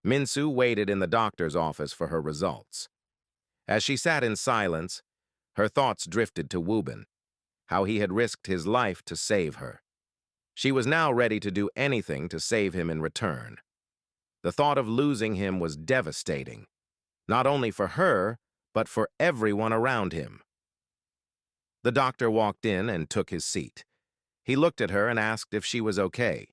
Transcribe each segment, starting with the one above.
Minsu waited in the doctor's office for her results. As she sat in silence, her thoughts drifted to Wubin, how he had risked his life to save her. She was now ready to do anything to save him in return. The thought of losing him was devastating, not only for her, but for everyone around him. The doctor walked in and took his seat. He looked at her and asked if she was okay.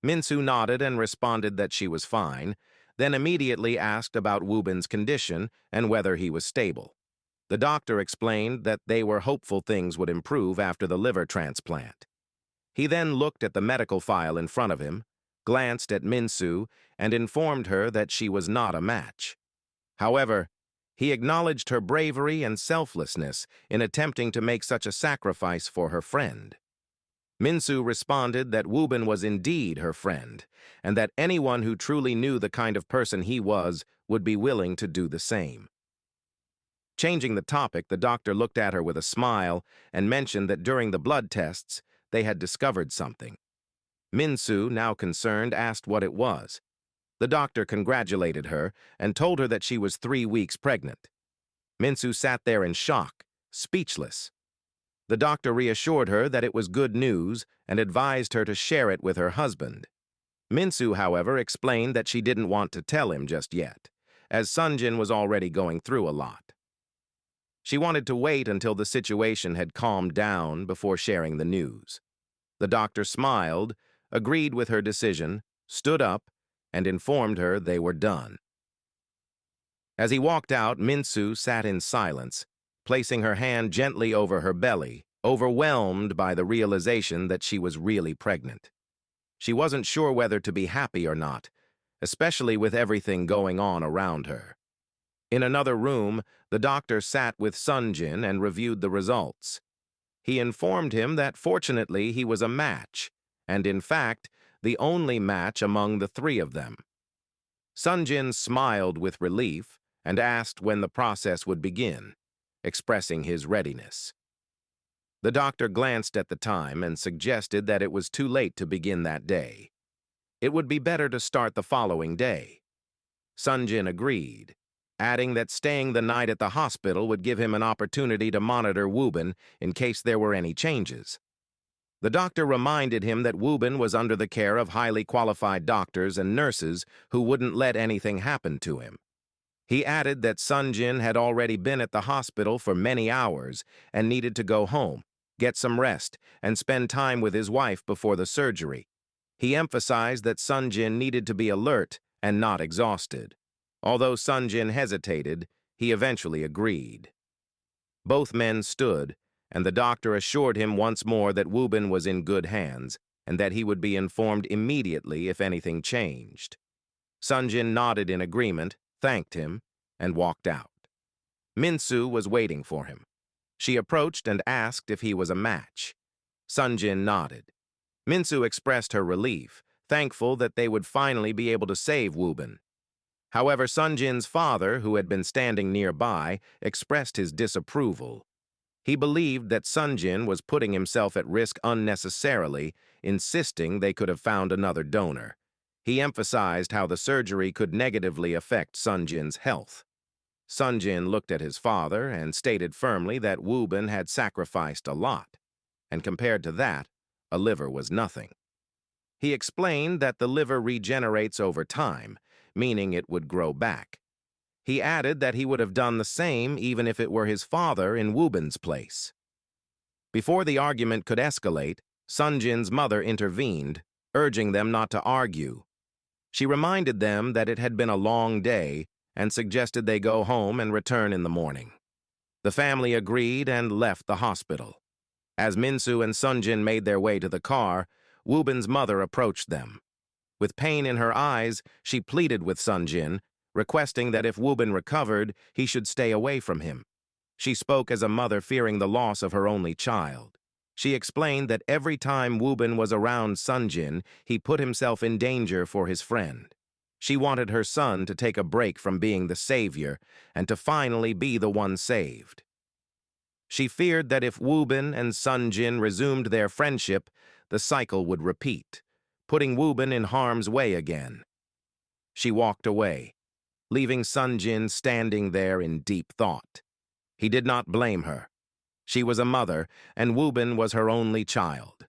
Minsu nodded and responded that she was fine, then immediately asked about Wubin's condition and whether he was stable. The doctor explained that they were hopeful things would improve after the liver transplant. He then looked at the medical file in front of him, glanced at Minsu, and informed her that she was not a match. However, he acknowledged her bravery and selflessness in attempting to make such a sacrifice for her friend. Minsu responded that Wubin was indeed her friend, and that anyone who truly knew the kind of person he was would be willing to do the same. Changing the topic, the doctor looked at her with a smile and mentioned that during the blood tests, they had discovered something. Minsu, now concerned, asked what it was. The doctor congratulated her and told her that she was 3 weeks pregnant. Minsu sat there in shock, speechless. The doctor reassured her that it was good news and advised her to share it with her husband. Minsu, however, explained that she didn't want to tell him just yet, as Sunjin was already going through a lot. She wanted to wait until the situation had calmed down before sharing the news. The doctor smiled, agreed with her decision, stood up, and informed her they were done. As he walked out, Minsu sat in silence, placing her hand gently over her belly, overwhelmed by the realization that she was really pregnant. She wasn't sure whether to be happy or not, especially with everything going on around her. In another room, the doctor sat with Sunjin and reviewed the results. He informed him that fortunately he was a match, and in fact, the only match among the 3 of them. Sunjin smiled with relief and asked when the process would begin, expressing his readiness. The doctor glanced at the time and suggested that it was too late to begin that day. It would be better to start the following day. Sunjin agreed, adding that staying the night at the hospital would give him an opportunity to monitor Wubin in case there were any changes. The doctor reminded him that Wubin was under the care of highly qualified doctors and nurses who wouldn't let anything happen to him. He added that Sunjin had already been at the hospital for many hours and needed to go home, get some rest, and spend time with his wife before the surgery. He emphasized that Sunjin needed to be alert and not exhausted. Although Sunjin hesitated, he eventually agreed. Both men stood, and the doctor assured him once more that Wubin was in good hands and that he would be informed immediately if anything changed. Sunjin nodded in agreement, thanked him, and walked out. Minsu was waiting for him. She approached and asked if he was a match. Sunjin nodded. Minsu expressed her relief, thankful that they would finally be able to save Wubin. However, Sunjin's father, who had been standing nearby, expressed his disapproval. He believed that Sunjin was putting himself at risk unnecessarily, insisting they could have found another donor. He emphasized how the surgery could negatively affect Sunjin's health. Sunjin looked at his father and stated firmly that Wubin had sacrificed a lot, and compared to that, a liver was nothing. He explained that the liver regenerates over time, meaning it would grow back. He added that he would have done the same even if it were his father in Wubin's place. Before the argument could escalate, Sunjin's mother intervened, urging them not to argue. She reminded them that it had been a long day and suggested they go home and return in the morning. The family agreed and left the hospital. As Minsu and Sunjin made their way to the car, Wubin's mother approached them. With pain in her eyes, she pleaded with Sunjin, requesting that if Wubin recovered, he should stay away from him. She spoke as a mother fearing the loss of her only child. She explained that every time Wubin was around Sunjin, he put himself in danger for his friend. She wanted her son to take a break from being the savior and to finally be the one saved. She feared that if Wubin and Sunjin resumed their friendship, the cycle would repeat, putting Wubin in harm's way again. She walked away, leaving Sun Jin standing there in deep thought. He did not blame her. She was a mother, and Woo-bin was her only child.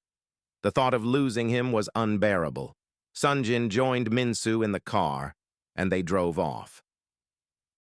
The thought of losing him was unbearable. Sun Jin joined Min-soo in the car, and they drove off.